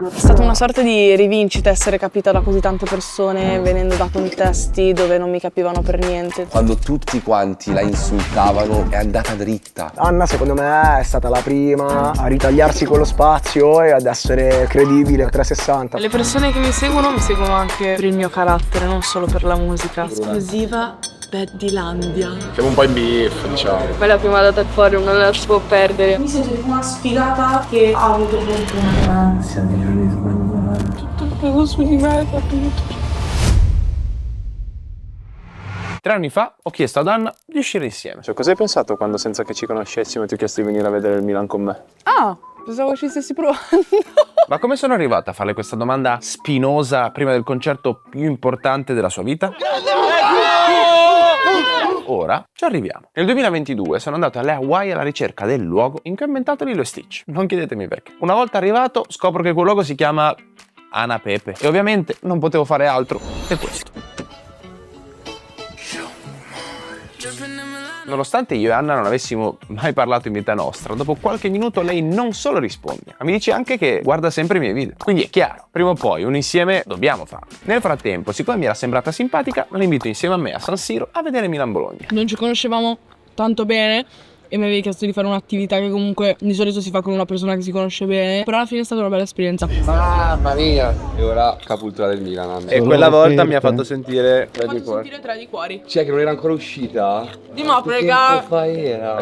È stata una sorta di rivincita essere capita da così tante persone venendo da contesti dove non mi capivano per niente. Quando tutti quanti la insultavano è andata dritta. Anna secondo me è stata la prima a ritagliarsi quello spazio e ad essere credibile a 360. Le persone che mi seguono anche per il mio carattere, non solo per la musica. Esclusiva Beddilandia. Siamo un po' in beef, diciamo. Quella è la prima data al forum, non la si può perdere. Mi sento tipo una sfigata che ha avuto fortuna. Tutto il peso su di me è capito. 3 anni fa ho chiesto ad Anna di uscire insieme. Cioè, cosa hai pensato quando, senza che ci conoscessimo, ti ho chiesto di venire a vedere il Milan con me? Ah, pensavo ci stessi provando. Ma come sono arrivata a farle questa domanda spinosa prima del concerto più importante della sua vita? Ora ci arriviamo. Nel 2022 sono andato alle Hawaii alla ricerca del luogo in cui ho inventato Lilo e Stitch. Non chiedetemi perché. Una volta arrivato scopro che quel luogo si chiama Ana Pepe e ovviamente non potevo fare altro che questo. Nonostante io e Anna non avessimo mai parlato in vita nostra, dopo qualche minuto lei non solo risponde, ma mi dice anche che guarda sempre i miei video. Quindi è chiaro, prima o poi un insieme dobbiamo farlo. Nel frattempo, siccome mi era sembrata simpatica, la invito insieme a me a San Siro a vedere Milan-Bologna. Non ci conoscevamo tanto bene e mi avevi chiesto di fare un'attività che comunque di solito si fa con una persona che si conosce bene, però alla fine è stata una bella esperienza. Mamma mia! E ora capultura del Milan, Anna. E quella volta mi ha fatto sentire Mi ha fatto sentire 3 di cuori. Cioè che non era ancora uscita? Di ma prega. Fa era?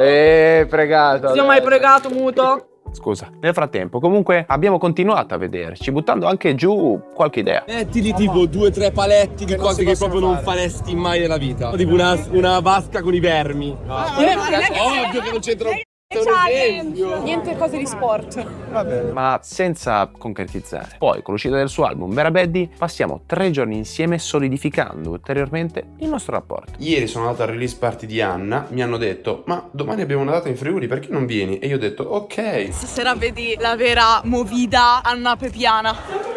pregato. Ti ho mai pregato muto? Scusa. Nel frattempo, comunque, abbiamo continuato a vederci, buttando anche giù qualche idea. Mettili tipo 2 o 3 paletti di cose che proprio non faresti mai nella vita. Tipo una vasca con i vermi. Ovvio che non c'entra un esempio. Niente cose di sport. Ma senza concretizzare. Poi, con l'uscita del suo album Vera Beddi, passiamo 3 giorni insieme solidificando ulteriormente il nostro rapporto. Ieri sono andato al release party di Anna, mi hanno detto ma domani abbiamo una data in Friuli, perché non vieni? E io ho detto ok. Stasera vedi la vera movida Anna Pepiana.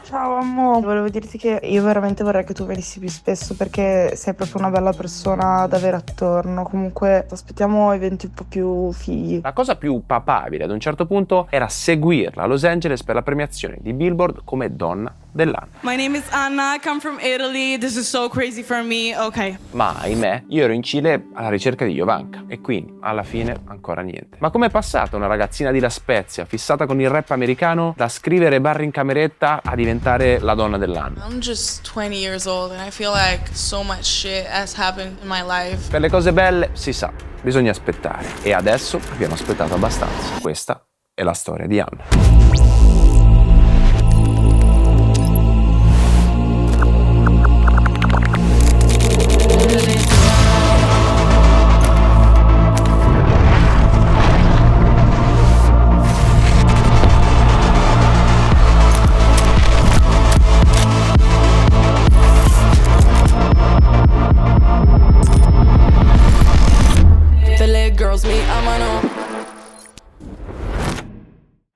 Ciao ammo, volevo dirti che io veramente vorrei che tu venissi più spesso perché sei proprio una bella persona da avere attorno. Comunque aspettiamo eventi un po' più fighi. La cosa più papabile ad un certo punto era seguirla a Los Angeles per la premiazione di Billboard come donna dell'anno. My name is Anna, I come from Italy, this is so crazy for me, ok. Ma ahimè, io ero in Cile alla ricerca di Jovanka e quindi alla fine ancora niente. Ma com'è passata una ragazzina di La Spezia fissata con il rap americano da scrivere barre in cameretta a diventare la donna dell'anno? I'm just 20 years old and I feel like so much shit has happened in my life. Per le cose belle si sa, bisogna aspettare e adesso abbiamo aspettato abbastanza. Questa è la storia di Anna.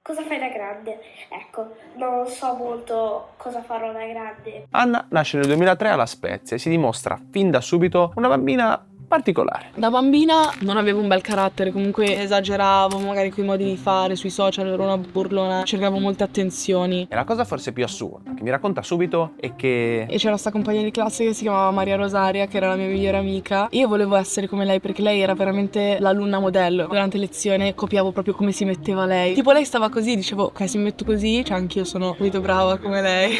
Cosa fai da grande? Ecco, non so molto cosa farò da grande. Anna nasce nel 2003 a La Spezia e si dimostra fin da subito una bambina particolare. Da bambina non avevo un bel carattere, comunque esageravo magari coi modi di fare, sui social ero una burlona, cercavo molte attenzioni. E la cosa forse più assurda che mi racconta subito è che... E c'era sta compagna di classe che si chiamava Maria Rosaria, che era la mia migliore amica. Io volevo essere come lei perché lei era veramente l'alunna modello. Durante lezione copiavo proprio come si metteva lei. Tipo lei stava così, dicevo ok, se mi metto così, cioè anch'io sono molto brava come lei.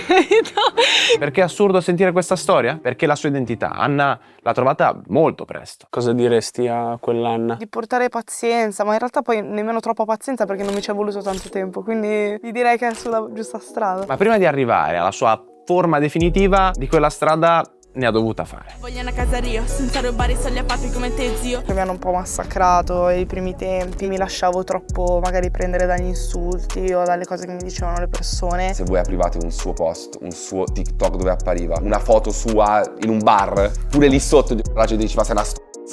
Perché è assurdo sentire questa storia? Perché la sua identità, Anna l'ha trovata molto presto. Cosa diresti a quell'Anna? Di portare pazienza, ma in realtà poi nemmeno troppa pazienza perché non mi ci è voluto tanto tempo, quindi gli direi che è sulla giusta strada. Ma prima di arrivare alla sua forma definitiva, di quella strada ne ha dovuta fare. Voglio una casa Rio, senza rubare i soldi a papi come te zio. Mi hanno un po' massacrato ai primi tempi, mi lasciavo troppo magari prendere dagli insulti o dalle cose che mi dicevano le persone. Se voi aprivate un suo post, un suo TikTok dove appariva una foto sua in un bar, pure lì sotto la gente diceva sei una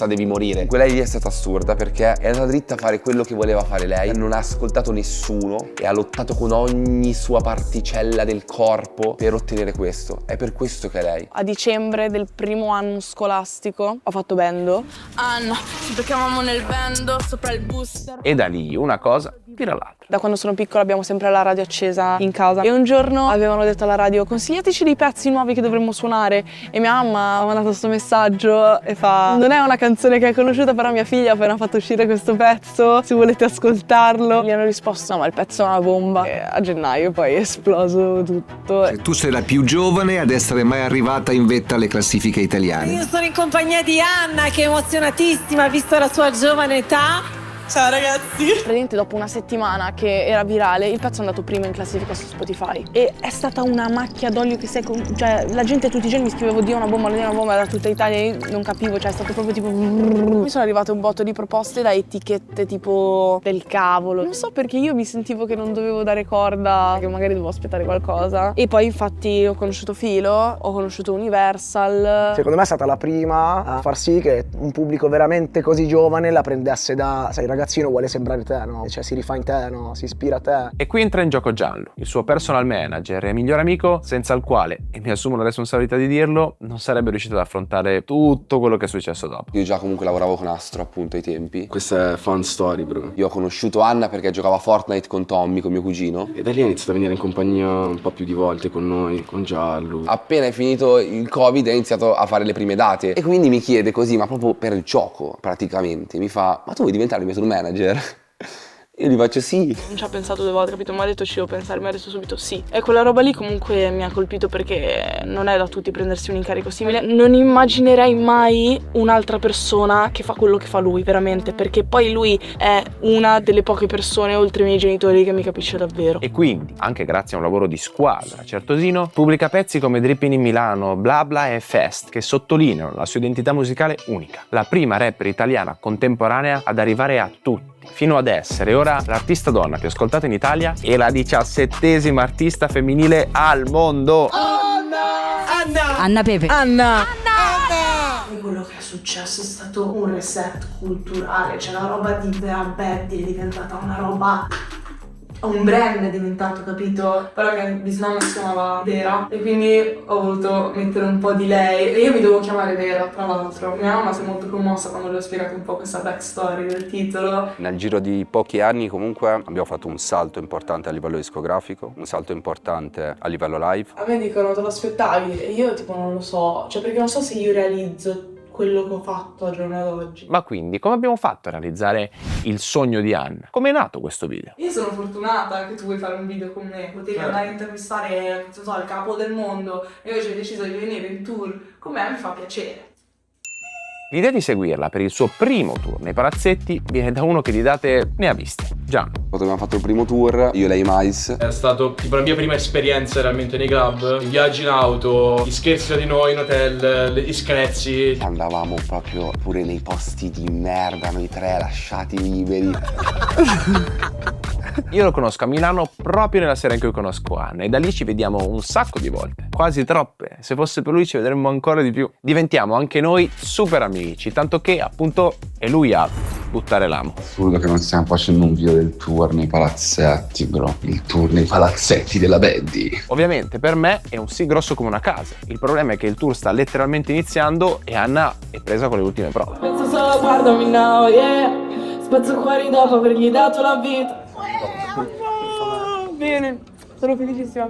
devi morire. Quella lì è stata assurda perché è andata dritta a fare quello che voleva fare lei, non ha ascoltato nessuno e ha lottato con ogni sua particella del corpo per ottenere questo. È per questo che è lei. A dicembre del primo anno scolastico ho fatto bando. Anna, ci beccavamo nel bando sopra il booster. E da lì una cosa tira l'altra. Da quando sono piccola abbiamo sempre la radio accesa in casa e un giorno avevano detto alla radio consigliateci dei pezzi nuovi che dovremmo suonare e mia mamma ha mandato questo messaggio e fa non è una canzone che hai conosciuta però mia figlia ha appena fatto uscire questo pezzo, se volete ascoltarlo. Gli hanno risposto no ma il pezzo è una bomba e a gennaio poi è esploso tutto. Tu sei la più giovane ad essere mai arrivata in vetta alle classifiche italiane. Io sono in compagnia di Anna che è emozionatissima visto la sua giovane età. Ciao ragazzi. Praticamente dopo una settimana che era virale il pezzo è andato primo in classifica su Spotify e è stata una macchia d'olio che cioè la gente tutti i giorni mi scriveva Dio una bomba da tutta Italia e io non capivo, cioè è stato proprio tipo mi sono arrivate un botto di proposte da etichette tipo del cavolo, non so perché io mi sentivo che non dovevo dare corda, che magari dovevo aspettare qualcosa e poi infatti ho conosciuto Filo, ho conosciuto Universal. Secondo me è stata la prima a far sì che un pubblico veramente così giovane la prendesse da, sai, il ragazzino vuole sembrare te, no? Cioè si rifà in te, no? Si ispira a te. E qui entra in gioco Gianlu, il suo personal manager e migliore amico, senza il quale, e mi assumo la responsabilità di dirlo, non sarebbe riuscito ad affrontare tutto quello che è successo dopo. Io già comunque lavoravo con Astro appunto ai tempi. Questa è fun story, bro. Io ho conosciuto Anna perché giocava a Fortnite con Tommy, con mio cugino. E da lì ha iniziato a venire in compagnia un po' più di volte con noi, con Giallo. Appena è finito il Covid ha iniziato a fare le prime date e quindi mi chiede così, ma proprio per il gioco praticamente, mi fa ma tu vuoi diventare il mio tour manager? Io gli faccio sì. Non ci ha pensato 2 volte, capito? Mi ha detto ci devo pensare, mi ha detto subito sì. E quella roba lì comunque mi ha colpito perché non è da tutti prendersi un incarico simile. Non immaginerei mai un'altra persona che fa quello che fa lui, veramente, perché poi lui è una delle poche persone oltre i miei genitori che mi capisce davvero. E quindi, anche grazie a un lavoro di squadra certosino, pubblica pezzi come Dripping in Milano, Bla Bla e Fest, che sottolineano la sua identità musicale unica. La prima rapper italiana contemporanea ad arrivare a tutti, fino ad essere ora l'artista donna più ascoltata in Italia e la 17ª artista femminile al mondo. Anna Pepe. Quello che è successo è stato un reset culturale, cioè la roba di Vera Betty è diventata una roba, un brand è diventato, capito? Però mia bisnonna si chiamava Vera e quindi ho voluto mettere un po' di lei e io mi devo chiamare Vera, tra l'altro. Mia mamma si è molto commossa quando le ho spiegato un po' questa backstory del titolo. Nel giro di pochi anni comunque abbiamo fatto un salto importante a livello discografico, un salto importante a livello live. A me dicono te lo aspettavi e io tipo non lo so, cioè perché non so se io realizzo quello che ho fatto al giorno d'oggi. Ma quindi, come abbiamo fatto a realizzare il sogno di Anna? Come è nato questo video? Io sono fortunata che tu vuoi fare un video con me, potevi andare a intervistare, non so, il capo del mondo e invece hai deciso di venire in tour, con me mi fa piacere. L'idea di seguirla per il suo primo tour nei palazzetti viene da uno che di date ne ha viste, Gian. Quando abbiamo fatto il primo tour, io, lei, Miles. È stato tipo la mia prima esperienza realmente nei club, i viaggi in auto, gli scherzi tra di noi in hotel, gli screzi. Andavamo proprio pure nei posti di merda, noi tre lasciati liberi. Io lo conosco a Milano proprio nella sera in cui conosco Anna e da lì ci vediamo un sacco di volte, quasi troppe. Se fosse per lui ci vedremmo ancora di più. Diventiamo anche noi super amici, tanto che appunto è lui a buttare l'amo. Assurdo che non stiamo facendo un video del tour nei palazzetti, bro. Il tour nei palazzetti della Betty. Ovviamente per me è un sì grosso come una casa. Il problema è che il tour sta letteralmente iniziando e Anna è presa con le ultime prove. Penso solo guardami now, yeah. Spazzo fuori dopo avergli dato la vita. Bene, sono felicissima.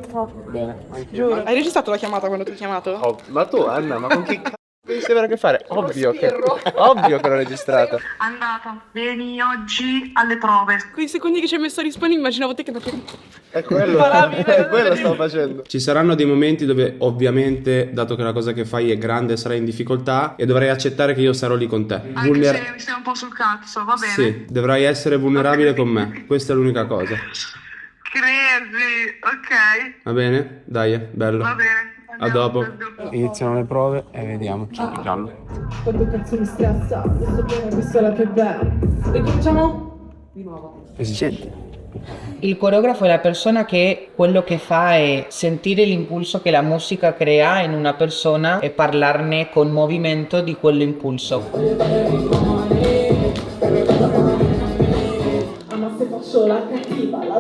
Bene. Giuro. Hai registrato la chiamata quando ti ho chiamato? Oh, ma tu Anna, ma con che c***o devi avere a che fare? Ovvio che l'ho registrata. Andata, vieni oggi alle prove. Quei secondi che ci hai messo a rispondere immaginavo te che non È quello stavo facendo. Ci saranno dei momenti dove ovviamente, dato che la cosa che fai è grande, sarai in difficoltà e dovrai accettare che io sarò lì con te. Anche se mi stai un po' sul cazzo, va bene? Sì, dovrai essere vulnerabile con me. Questa è l'unica cosa. Credi, ok. Va bene? Dai, bello. Va bene. A dopo. Iniziano le prove e vediamo. Giallo. Quando cazzo mi stressa, adesso bene, questa è la più bella. Ricominciamo? Di nuovo. Esigente. Il coreografo è la persona che quello che fa è sentire l'impulso che la musica crea in una persona e parlarne con movimento di quell'impulso. Ma se faccio la cattiva, la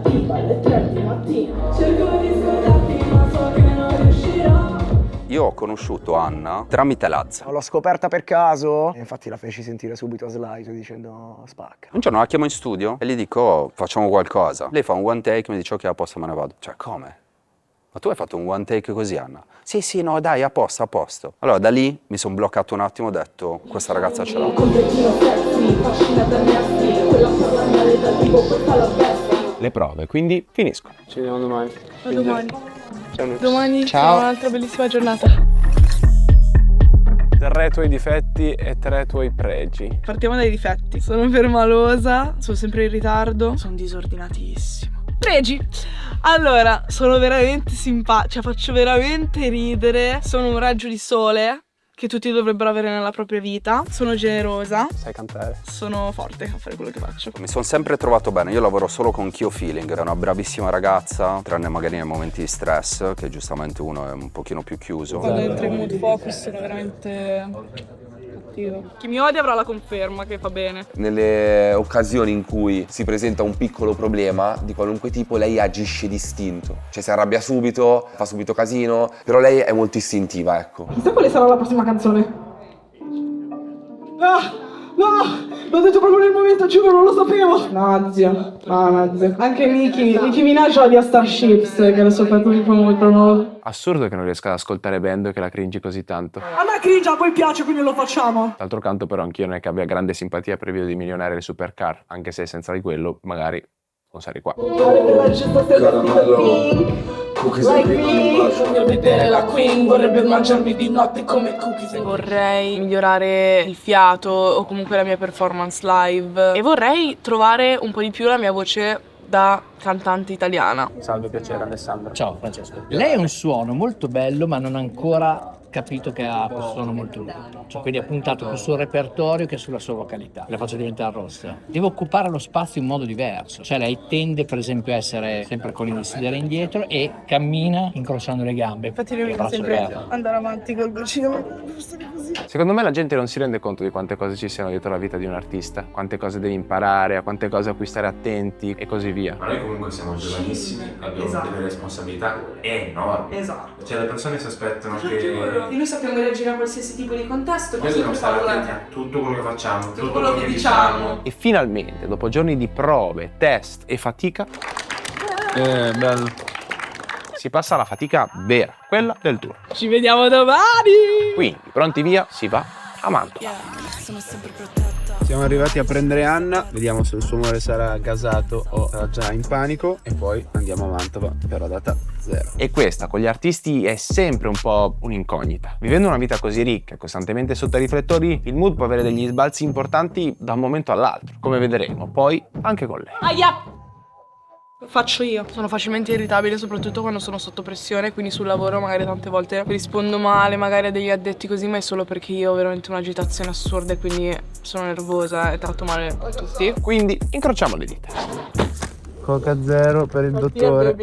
diva, alle 3 di mattina cerco di scordarti ma so che non riuscirò. Io ho conosciuto Anna tramite Lazza. L'ho scoperta per caso e infatti la feci sentire subito a slide dicendo spacca. Un giorno la chiamo in studio e gli dico facciamo qualcosa. Lei fa un one take, mi dice ok, a posto, me ne vado. Cioè come? Ma tu hai fatto un one take così, Anna? Sì, no, dai, a posto, a posto. Allora da lì mi sono bloccato un attimo, ho detto questa ragazza ce l'ha. Le prove quindi finiscono. Ci vediamo domani. A domani. Ciao. Domani Ciao. sarà un'altra bellissima giornata. 3 tuoi difetti e 3 tuoi pregi. Partiamo dai difetti. Sono permalosa, sono sempre in ritardo, sono disordinatissimo. Pregi! Allora, sono veramente simpatica, faccio veramente ridere, sono un raggio di sole che tutti dovrebbero avere nella propria vita, sono generosa, Sai cantare. sono forte a fare quello che faccio. Mi sono sempre trovato bene, io lavoro solo con Chio Feeling, è una bravissima ragazza, tranne magari nei momenti di stress, che giustamente uno è un pochino più chiuso. Quando entro in mood focus sono veramente cattivo. Chi mi odia avrà la conferma che fa bene. Nelle occasioni in cui si presenta un piccolo problema di qualunque tipo, lei agisce distinto. Cioè si arrabbia subito, fa subito casino, però lei è molto istintiva, ecco. Chissà quale sarà la prossima canzone. No! L'ho detto proprio nel momento, giuro, non lo sapevo! No, zio. Anche Nicki Minaj odia Starships, che è il suo pezzo più famoso. Assurdo che non riesca ad ascoltare Bando e che la cringi così tanto. A me cringe, a voi piace, quindi lo facciamo. D'altro canto però anch'io non è che abbia grande simpatia per il video di Milionario e Supercar, anche se senza di quello magari non sarei qua. Voglio vedere la Queen, vorrebbe mangiarmi di notte come cookies. Vorrei migliorare il fiato o comunque la mia performance live e vorrei trovare un po' di più la mia voce da cantante italiana. Salve, piacere Alessandro. Ciao Francesco. Lei ha un suono molto bello, ma non ha ancora capito che ha questo suono molto lungo. Cioè, quindi ha puntato più sul repertorio che sulla sua vocalità. La faccio diventare rossa. Deve occupare lo spazio in modo diverso. Cioè lei tende per esempio a essere sempre con il sedere indietro e cammina incrociando le gambe. Infatti lui mi fa sempre andare avanti col bacino così. Secondo me la gente non si rende conto di quante cose ci siano dietro la vita di un artista, quante cose devi imparare, a quante cose a cui stare attenti e così via. Ma noi comunque siamo giovanissimi, abbiamo delle responsabilità enormi. Esatto. Cioè le persone si aspettano che Noi sappiamo reagire a qualsiasi tipo di contesto. noi dobbiamo stare attenti a tutto quello che facciamo, tutto quello che diciamo. E finalmente, dopo giorni di prove, test e fatica, Bello. si passa alla fatica vera, quella del tour. Ci vediamo domani! Quindi, pronti via, si va a Mantova. Sono sempre protetta. Siamo arrivati a prendere Anna, vediamo se il suo amore sarà gasato o sarà già in panico e poi andiamo a Mantova per la data 0. E questa con gli artisti è sempre un po' un'incognita. Vivendo una vita così ricca e costantemente sotto i riflettori, il mood può avere degli sbalzi importanti da un momento all'altro, come vedremo poi anche con lei. Aia! Lo faccio io. Sono facilmente irritabile, soprattutto quando sono sotto pressione, quindi sul lavoro magari tante volte rispondo male, magari a degli addetti così, ma è solo perché io ho veramente un'agitazione assurda e quindi sono nervosa e tratto male tutti. Quindi incrociamo le dita. Coca 0 per il dottore.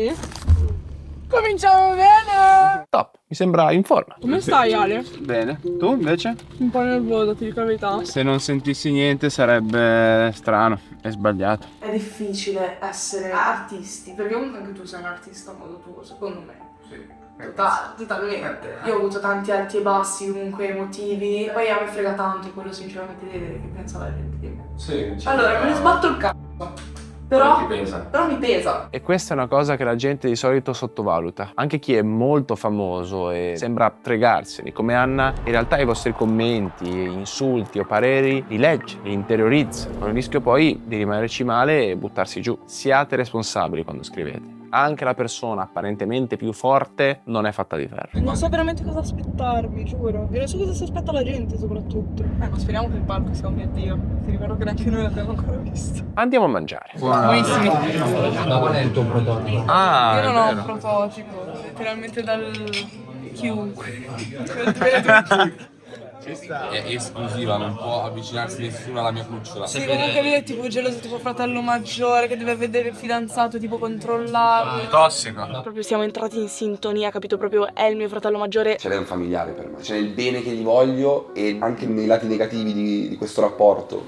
Cominciamo bene! Top, mi sembra in forma. Come stai, Ale? Bene, tu invece? Un po' nervosa, ti dico la verità. Se non sentissi niente sarebbe strano e sbagliato. È difficile essere artisti, perché comunque anche tu sei un artista a modo tuo, secondo me. Sì. Totalmente. Io ho avuto tanti alti e bassi comunque emotivi. Poi a me frega tanto quello sinceramente di vedere che pensa la gente di me. Sì, Allora, me ne sbatto il cazzo. Però mi pesa. E questa è una cosa che la gente di solito sottovaluta. Anche chi è molto famoso e sembra fregarsene, come Anna, in realtà i vostri commenti, insulti o pareri li legge, li interiorizza, con il rischio poi di rimanerci male e buttarsi giù. Siate responsabili quando scrivete. Anche la persona apparentemente più forte non è fatta di ferro. Non so veramente cosa aspettarmi, giuro. E non so cosa si aspetta la gente soprattutto. Ma speriamo che il palco sia un mio Dio. Ti ricordo che neanche noi l'abbiamo ancora visto. Andiamo a mangiare. Buonissimi. Ma qual è il tuo prodotto? Io non ho un prototipo, letteralmente dal chiunque. è esclusiva, non può avvicinarsi nessuno alla mia cucciola. Sì, comunque lui è tipo geloso, tipo fratello maggiore che deve vedere il fidanzato, tipo controllarlo. Tossico. Proprio siamo entrati in sintonia, capito? Proprio è il mio fratello maggiore. Cioè lei è un familiare per me, c'è il bene che gli voglio e anche nei lati negativi di questo rapporto.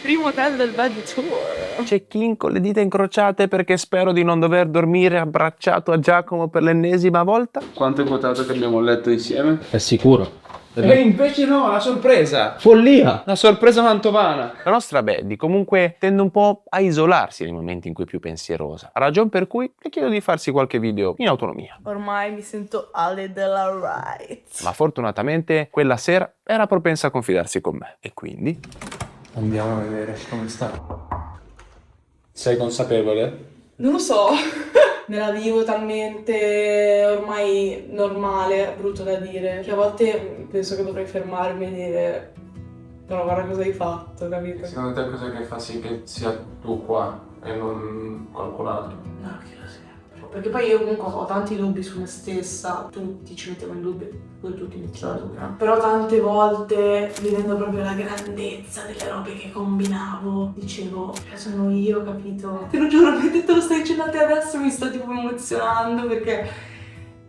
Primo hotel del bed tour. Check-in con le dita incrociate perché spero di non dover dormire abbracciato a Giacomo per l'ennesima volta. Quanto è quotato che abbiamo letto insieme? È sicuro. E invece no, la sorpresa! Follia! La sorpresa mantovana! La nostra Betty comunque tende un po' a isolarsi nei momenti in cui è più pensierosa, ragion per cui le chiedo di farsi qualche video in autonomia. Ormai mi sento Ale della Right. Ma fortunatamente quella sera era propensa a confidarsi con me e quindi... Andiamo a vedere come sta. Sei consapevole? Non lo so, me la vivo talmente ormai normale, brutto da dire, che a volte penso che dovrei fermarmi e dire no, guarda cosa hai fatto, capito? Secondo te cos'è che fa sì che sia tu qua e non qualcun altro? No, che lo sia. Perché poi io comunque ho tanti dubbi su me stessa, tutti ci mettiamo in dubbio, poi tutti mettiamo in dubbio. Però tante volte, vedendo proprio la grandezza delle robe che combinavo, dicevo, sono io, capito? Te lo giuro, mentre te lo stai dicendo a te adesso mi sto tipo emozionando perché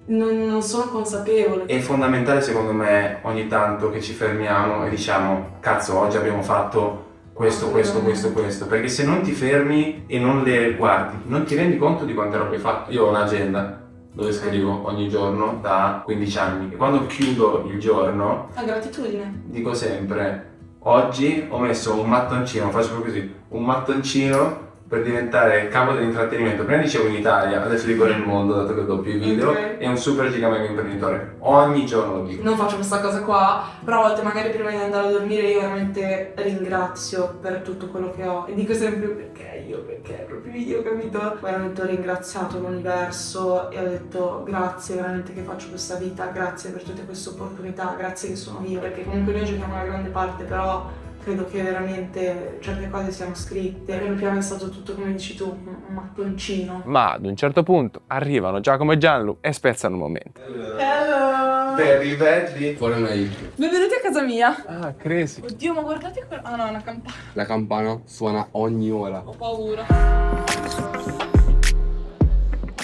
non sono consapevole. È fondamentale secondo me ogni tanto che ci fermiamo e diciamo, cazzo, oggi abbiamo fatto questo, perché se non ti fermi e non le guardi, non ti rendi conto di quante robe hai fatto. Io ho un'agenda dove scrivo ogni giorno da 15 anni e quando chiudo il giorno La gratitudine. dico sempre, oggi ho messo un mattoncino, faccio proprio così, un mattoncino per diventare capo dell'intrattenimento. Prima dicevo in Italia, adesso dico nel mondo, dato che doppio i video, Ok. e un super giga mega imprenditore. Ogni giorno lo dico. Non faccio questa cosa qua, però a volte magari prima di andare a dormire io veramente ringrazio per tutto quello che ho e dico sempre perché proprio io, capito? Veramente ho ringraziato l'universo e ho detto grazie veramente che faccio questa vita, grazie per tutte queste opportunità, grazie che sono io, perché comunque noi giochiamo una grande parte, però credo che veramente certe cose siano scritte. Piano piano è stato tutto, come dici tu, un mattoncino. Ma ad un certo punto arrivano Giacomo e Gianlu e spezzano il momento. Hello! Belli. Fuori una hit. Benvenuti a casa mia. Ah, crazy. Oddio, ma guardate quello. Ah no, è una campana. La campana suona ogni ora. Ho paura.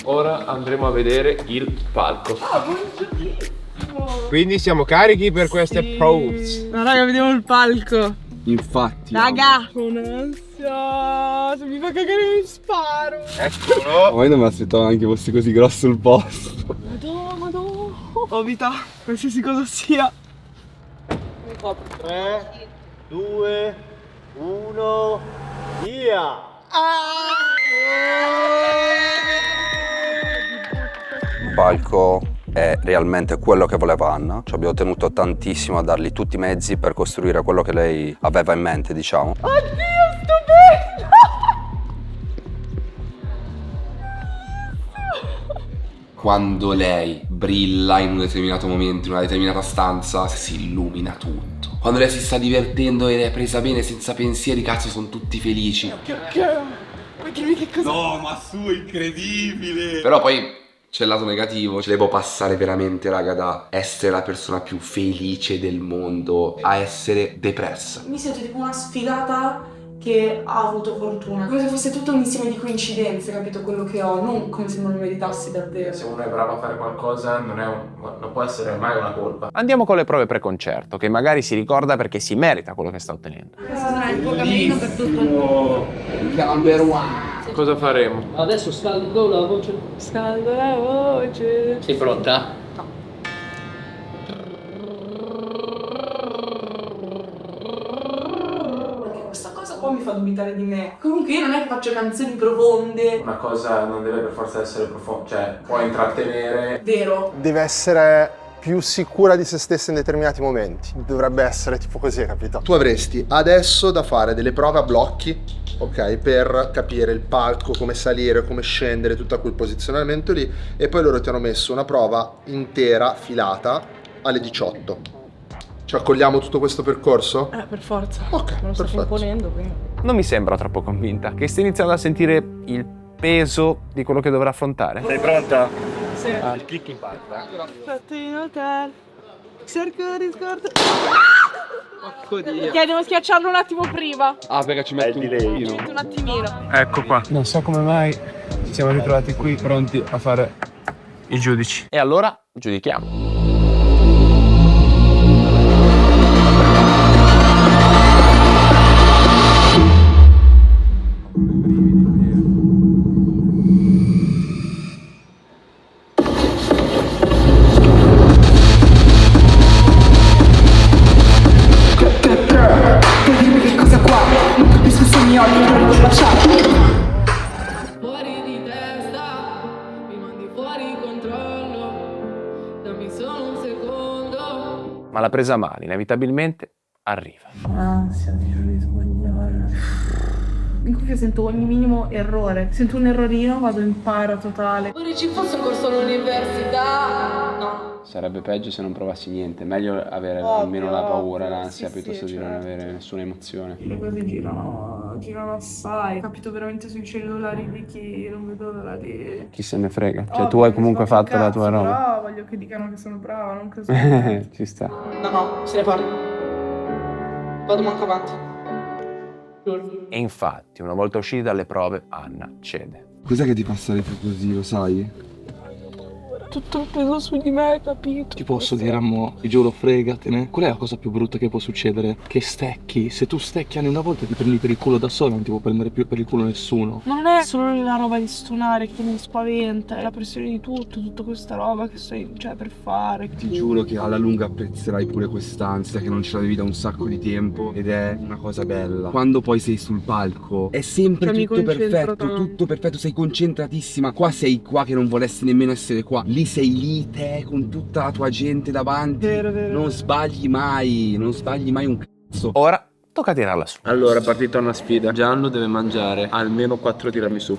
Ora andremo a vedere il palco. Buongiorno. Quindi siamo carichi per queste props. Ma raga, vediamo il palco. Infatti. Raga. Con ansia. Se mi fa cagare mi sparo. Eccolo. Ma io non mi aspettavo neanche fosse così grosso il posto. Madonna. Ho vita, qualsiasi cosa sia. 3, 2, 1, via! Il palco è realmente quello che voleva Anna. Ci abbiamo tenuto tantissimo a dargli tutti i mezzi per costruire quello che lei aveva in mente, diciamo. Oddio, stupendo! Quando lei brilla in un determinato momento, in una determinata stanza, si illumina tutto. Quando lei si sta divertendo ed è presa bene, senza pensieri, cazzo, sono tutti felici. Vuoi dirmi che cosa? No, ma su, è incredibile. Però poi c'è il lato negativo, ce le può passare veramente, raga, da essere la persona più felice del mondo a essere depressa. Mi sento tipo una sfigata che ha avuto fortuna. Come se fosse tutto un insieme di coincidenze, capito? Quello che ho, non come se non lo meritassi davvero. Se uno è bravo a fare qualcosa non può essere mai una colpa. Andiamo con le prove preconcerto, che magari si ricorda perché si merita quello che sta ottenendo. Questo sarà il tuo cammino per tutto il mondo. Number one. Cosa faremo? Adesso scaldo la voce. Scaldo la voce. Sei pronta? Questa cosa qua mi fa dubitare di me. Comunque io non è che faccio canzoni profonde. Una cosa non deve per forza essere profonda, cioè può intrattenere. Vero. Deve essere più sicura di se stessa in determinati momenti. Dovrebbe essere tipo così, capito? Tu avresti adesso da fare delle prove a blocchi, ok? Per capire il palco, come salire, come scendere, tutto a quel posizionamento lì. E poi loro ti hanno messo una prova intera, filata, alle 18. Ci accogliamo tutto questo percorso? Per forza. Ok, me lo sto perfetto. imponendo, quindi. Non mi sembra troppo convinta, che sta iniziando a sentire il peso di quello che dovrà affrontare. Sei pronta? Sì. Il click in parte. Fatto in hotel. Cerco di scordare. Perché devo schiacciarlo un attimo prima. Ah, perché ci metti Un attimino. Ecco qua. Non so come mai ci siamo ritrovati qui pronti a fare i giudici. E allora giudichiamo. Fuori di testa, mi mandi fuori controllo. Dammi solo un secondo. Ma la presa male inevitabilmente arriva. Ansia di sbagliare. In cui sento ogni minimo errore. Sento un errorino, vado in para totale. Vorrei ci fosse un corso all'università. No. Sarebbe peggio se non provassi niente, meglio avere almeno la paura, l'ansia, piuttosto di non avere nessuna emozione. Le cose girano assai. Ho capito veramente sui cellulari di chi non vedo l'ora di... Chi se ne frega, cioè tu hai comunque fatto la tua roba. Però voglio che dicano che sono brava, non così. Ci sta. No, se ne parla. Vado manco avanti. E infatti, una volta usciti dalle prove, Anna cede. Cos'è che ti fa stare più così, lo sai? Tutto il peso su di me, capito? Ti posso dire, ammo, ti giuro, fregatene. Qual è la cosa più brutta che può succedere? Che stecchi. Se tu stecchi anni una volta ti prendi per il culo da solo, non ti può prendere più per il culo nessuno. Non è solo la roba di stonare che mi spaventa, è la pressione di tutta questa roba che stai, per fare. Ti giuro che alla lunga apprezzerai pure quest'ansia, che non ce l'avevi da un sacco di tempo, ed è una cosa bella. Quando poi sei sul palco è sempre tutto perfetto, sei concentratissima. Qua sei qua che non volessi nemmeno essere qua. Lì sei lì te con tutta la tua gente davanti. Vero. Non sbagli mai un cazzo. Ora tocca tirarla su. Allora, è partita una sfida. Gianlu deve mangiare almeno 4 tiramisù.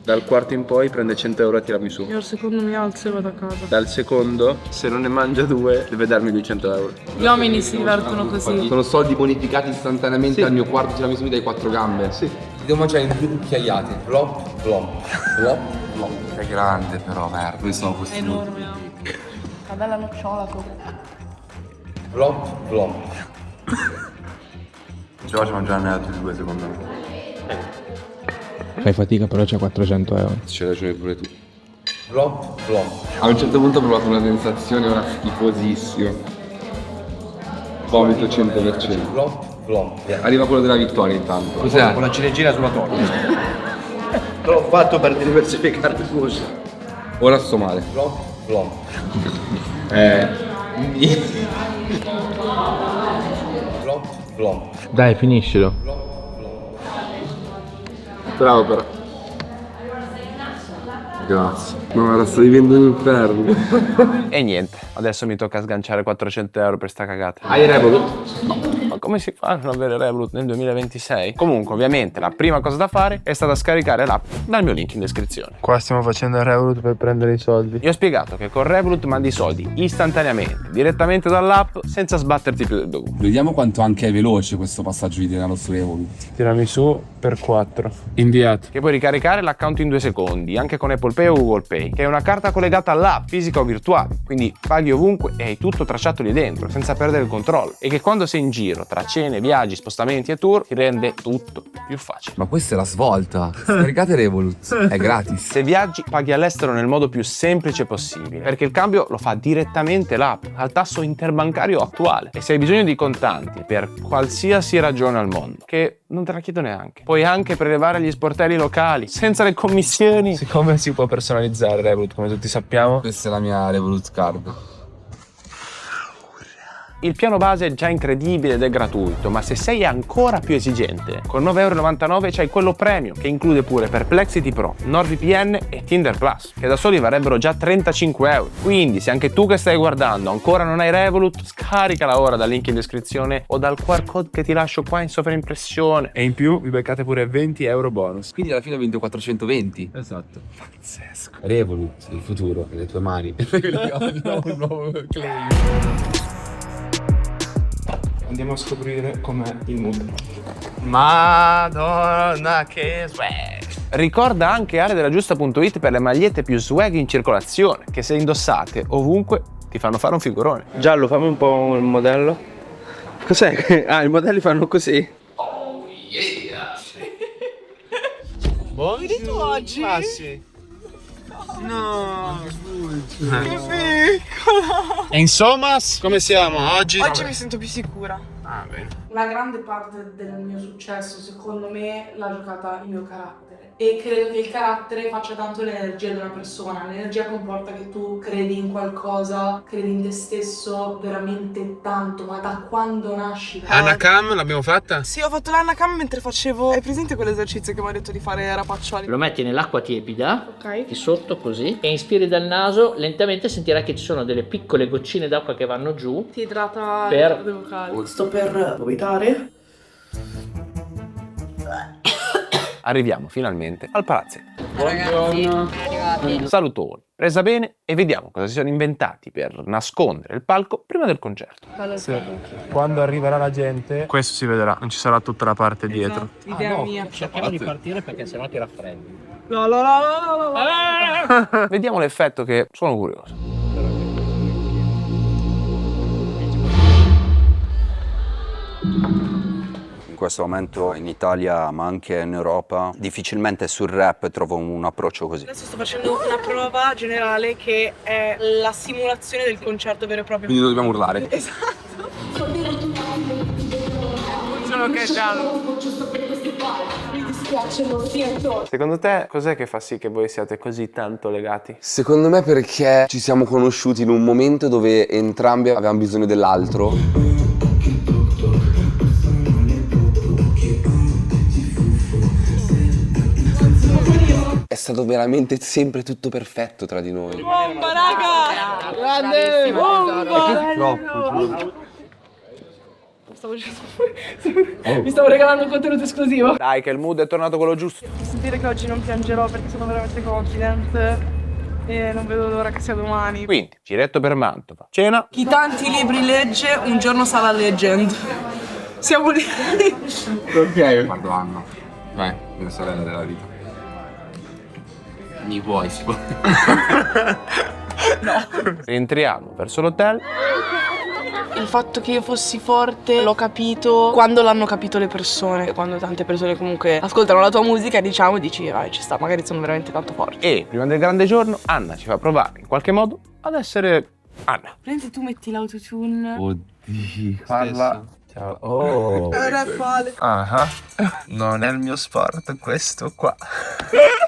Dal quarto in poi prende 100 euro a tiramisù. Io al secondo mi alzo e vado a casa. Dal secondo, se non ne mangia 2, deve darmi 200 euro. Gli uomini si divertono così. Sono soldi bonificati istantaneamente. Al mio quarto tiramisù mi dai 4 gambe. Sì. Ti devo mangiare in 2 cucchiaiate. Flop. È grande però, merda. Dove sono questi? È enorme. Una bella nocciola come. Flop. Ci faccio mangiarne altri 2 secondo me. Fai fatica, però c'è 400 euro. C'hai ragione pure tu. Flop. A un certo punto ho provato una sensazione ora schifosissima. Vomito 100%. Flop. Arriva quello della vittoria intanto. Cos'è? Con la ciliegina sulla torta. L'ho fatto per diversificare il gusto. Ora sto male. Flop. Flop. Dai, finiscilo. Bravo però. Grazie. No, ora sto vivendo un inferno. E niente, adesso mi tocca sganciare 400 euro per sta cagata. Hai Revolut? No. Ma come si fa a non avere Revolut nel 2026? Comunque, ovviamente, la prima cosa da fare è stata scaricare l'app dal mio link in descrizione. Qua stiamo facendo il Revolut per prendere i soldi. Io ho spiegato che con Revolut mandi i soldi istantaneamente, direttamente dall'app, senza sbatterti più del dovuto. Vediamo quanto anche è veloce questo passaggio di denaro su Revolut. Tiramisù per 4. Inviato. Che puoi ricaricare l'account in 2 secondi, anche con Apple Pay o Google Pay, che è una carta collegata all'app, fisica o virtuale, quindi paghi ovunque e hai tutto tracciato lì dentro, senza perdere il controllo, e che quando sei in giro, tra cene, viaggi, spostamenti e tour, ti rende tutto più facile. Ma questa è la svolta. Scaricate Revolut, è gratis. Se viaggi, paghi all'estero nel modo più semplice possibile, perché il cambio lo fa direttamente l'app, al tasso interbancario attuale. E se hai bisogno di contanti per qualsiasi ragione al mondo, che non te la chiedo neanche, puoi anche prelevare agli sportelli locali, senza le commissioni. Siccome si può personalizzare Revolut, come tutti sappiamo. Questa è la mia Revolut Card. Il piano base è già incredibile ed è gratuito, ma se sei ancora più esigente, con 9,99 € c'hai quello premium, che include pure Perplexity Pro, NordVPN e Tinder Plus, che da soli varrebbero già 35 €. Quindi, se anche tu che stai guardando ancora non hai Revolut, scaricala ora dal link in descrizione o dal QR code che ti lascio qua in sovraimpressione. E in più vi beccate pure 20 € bonus. Quindi alla fine ho vinto 420. Esatto. Pazzesco. Revolut, il futuro, nelle tue mani. Un nuovo claim. Andiamo a scoprire com'è il mood. Madonna che swag! Ricorda anche areadelagiusta.it per le magliette più swag in circolazione, che se indossate ovunque ti fanno fare un figurone. Giallo, fammi un po' il modello. Cos'è? Ah, i modelli fanno così. Oh yeah! Vedi tu oggi? Ah sì. No, Che piccola! E insomma, come siamo oggi? Oggi mi sento più sicura. Ah, bene. Una grande parte del mio successo, secondo me, l'ha giocata il mio carattere. E credo che il carattere faccia tanto l'energia di una persona. L'energia comporta che tu credi in qualcosa, credi in te stesso veramente tanto, ma da quando nasci? Anacam l'abbiamo fatta? Sì, ho fatto l'Anacam mentre facevo... Hai presente quell'esercizio che mi ha detto di fare rapaccioli? Lo metti nell'acqua tiepida, Ok. di sotto così, e inspiri dal naso, lentamente sentirai che ci sono delle piccole goccine d'acqua che vanno giù. Ti idrata Per- le corde vocali. Sto per vomitare. Arriviamo finalmente al palazzetto. Ragazzi, Salutone, presa bene e vediamo cosa si sono inventati per nascondere il palco prima del concerto. Quando arriverà la gente, questo si vedrà, non ci sarà tutta la parte dietro. idea mia. Cerchiamo di partire perché sennò ti raffreddi. No, no, no, no, no, no. Vediamo l'effetto che sono curioso. In questo momento in Italia, ma anche in Europa, difficilmente sul rap trovo un approccio così. Adesso sto facendo una prova generale che è la simulazione del concerto vero e proprio. Quindi dobbiamo urlare. Esatto. Sono cacciato. Secondo te cos'è che fa sì che voi siate così tanto legati? Secondo me perché ci siamo conosciuti in un momento dove entrambi avevamo bisogno dell'altro. È stato veramente sempre tutto perfetto tra di noi. Bomba, raga! Grande! Bomba! Mi stavo regalando un contenuto esclusivo. Dai, che il mood è tornato quello giusto. Sentire che oggi non piangerò perché sono veramente confident e non vedo l'ora che sia domani. Quindi, giretto per Mantova, cena. Chi tanti libri legge, un giorno sarà legend. Siamo lì. Ok. Guardo Anna. Vai, mia sorella della vita. Mi vuoi, si può? Rientriamo verso l'hotel. Il fatto che io fossi forte l'ho capito quando l'hanno capito le persone. Quando tante persone comunque ascoltano la tua musica, diciamo, dici, vai, ci sta, magari sono veramente tanto forti. E prima del grande giorno, Anna ci fa provare in qualche modo ad essere Anna. Prendi tu metti l'autotune. Oddio. Parla. Ciao. Oh. Ah, non è il mio sport questo qua.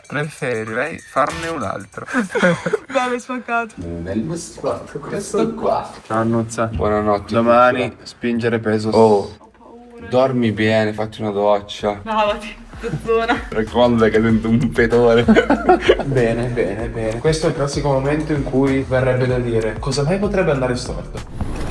Preferirei farne un altro. Dai, mi spaccato. Non è il mio sport, questo qua. Ciao Nuzza. Buonanotte. Domani spingere peso. Oh, dormi bene, fatti una doccia. Lavati, puzzona. Raccomando che sento un fetore. Bene, bene, bene. Questo è il classico momento in cui verrebbe da dire cosa mai potrebbe andare storto.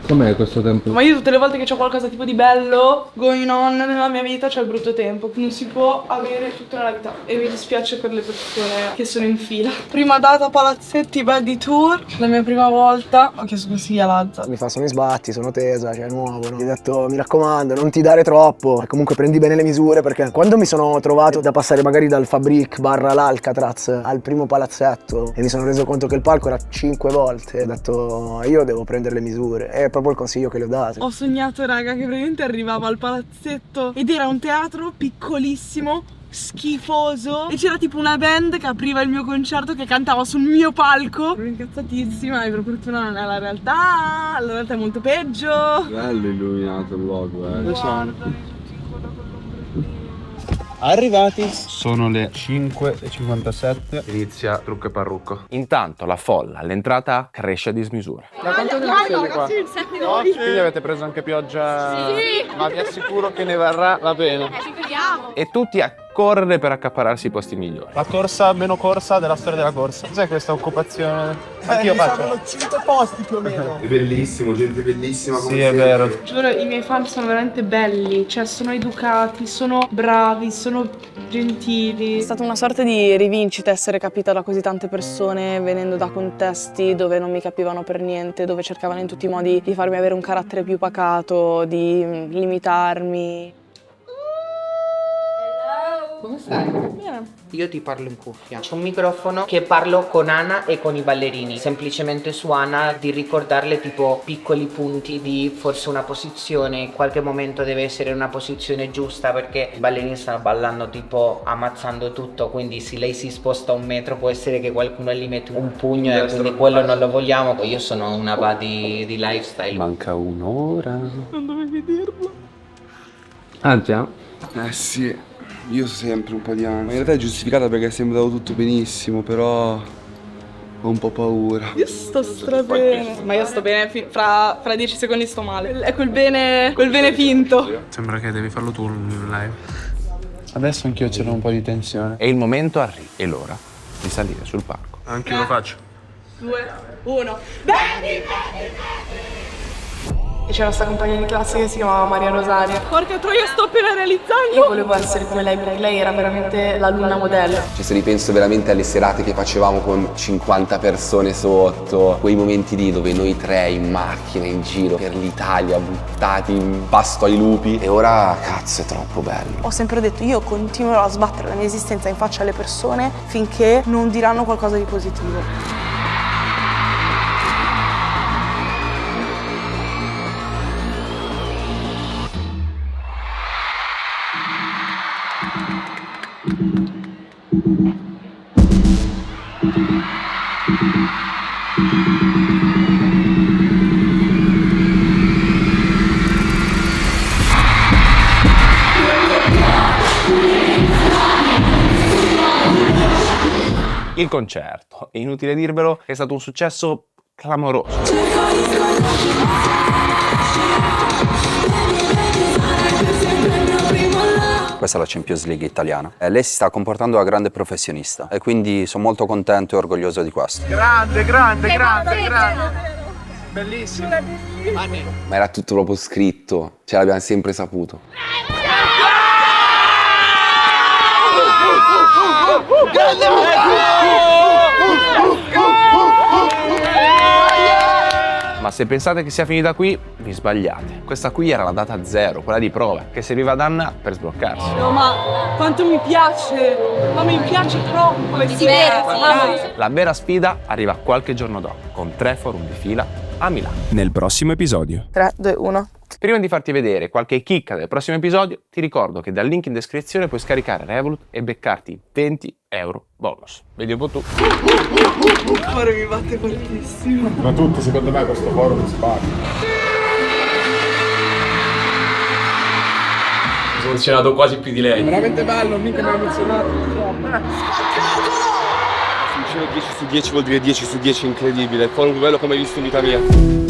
Com'è questo tempo? Ma io tutte le volte che ho qualcosa tipo di bello going on nella mia vita c'è il brutto tempo. Non si può avere tutta nella vita. E mi dispiace per le persone che sono in fila. Prima data Palazzetti Bad Tour. La mia prima volta ho chiesto consigli a Lazza. Mi fa, sono in sbatti, sono tesa, cioè è nuovo, no? Gli ho detto, mi raccomando, non ti dare troppo. Comunque prendi bene le misure, perché quando mi sono trovato da passare magari dal Fabric barra l'Alcatraz al primo palazzetto e mi sono reso conto che il palco era 5 volte, ho detto, io devo prendere le misure. È proprio il consiglio che le ho dato. Ho sognato, raga, che praticamente arrivavo al palazzetto ed era un teatro piccolissimo, schifoso, e c'era tipo una band che apriva il mio concerto che cantava sul mio palco. Ero incazzatissima e per fortuna non è la realtà è molto peggio. Bello illuminato il luogo, Dove sono? Arrivati. Sono le 5:57. Inizia trucco e parrucco. Intanto la folla all'entrata cresce a dismisura. Da quanto tempo siete qua? Quindi avete preso anche pioggia? Sì. Ma vi assicuro che ne varrà la pena. Ci vediamo. E tutti a correre per accaparrarsi i posti migliori. La corsa meno corsa della storia della corsa. Cos'è questa occupazione? Anch'io faccio. 5 posti più o meno. È bellissimo, gente bellissima. Come Sì, è vero. Giuro, i miei fan sono veramente belli, cioè sono educati, sono bravi, sono gentili. È stata una sorta di rivincita essere capita da così tante persone venendo da contesti dove non mi capivano per niente, dove cercavano in tutti i modi di farmi avere un carattere più pacato, di limitarmi. Come stai? Bene. Io ti parlo in cuffia. C'è un microfono che parlo con Anna e con i ballerini. Semplicemente su Anna di ricordarle tipo piccoli punti di forse una posizione. In qualche momento deve essere una posizione giusta perché i ballerini stanno ballando tipo ammazzando tutto. Quindi se lei si sposta 1 metro può essere che qualcuno gli mette un pugno e quindi quello non lo vogliamo. Io sono una buddy di lifestyle. Manca un'ora. Non dovevi dirlo. Ah già? Eh sì, io so sempre un po' di ansia. Ma in realtà è giustificata perché è sembrato tutto benissimo, però ho un po' paura. Io sto strabene. Ma io sto bene, fra 10 secondi sto male. È quel bene finto. Sembra che devi farlo tu in live. Adesso anch'io c'era un po' di tensione. E il momento arriva, è l'ora di salire sul palco. Anche io lo faccio. 2, 1. Bene! E c'era sta compagna di classe che si chiamava Maria Rosaria. Porca troia, sto appena realizzando! Io volevo essere come lei perché lei era veramente l'alunna modello. Cioè, se ripenso veramente alle serate che facevamo con 50 persone sotto, quei momenti lì dove noi 3 in macchina, in giro per l'Italia, buttati in pasto ai lupi. E ora, cazzo, è troppo bello. Ho sempre detto, io continuerò a sbattere la mia esistenza in faccia alle persone finché non diranno qualcosa di positivo. Il concerto, è inutile dirvelo, è stato un successo clamoroso. Questa è la Champions League italiana. Lei si sta comportando da grande professionista e quindi sono molto contento e orgoglioso di questo. Grande. Bellissimo. Ma era tutto proprio scritto, ce l'abbiamo sempre saputo. Ma se pensate che sia finita qui, vi sbagliate. Questa qui era la data 0, quella di prova, che serviva ad Anna per sbloccarsi. No, ma quanto mi piace! Ma mi piace troppo! È diverso! La vera sfida arriva qualche giorno dopo, con 3 forum di fila a Milano. Nel prossimo episodio. 3, 2, 1. Prima di farti vedere qualche chicca del prossimo episodio, ti ricordo che dal link in descrizione puoi scaricare Revolut e beccarti 20 euro bonus. Vedi un po' tu. Ora mi batte fortissimo. Ma tutti, secondo me, questo forum spacca. Ho funzionato quasi più di lei. Veramente bello, mica mi ha emozionato. Funziona 10 su 10 vuol dire 10 su 10 incredibile. Il forum più bello che ho mai visto in vita mia.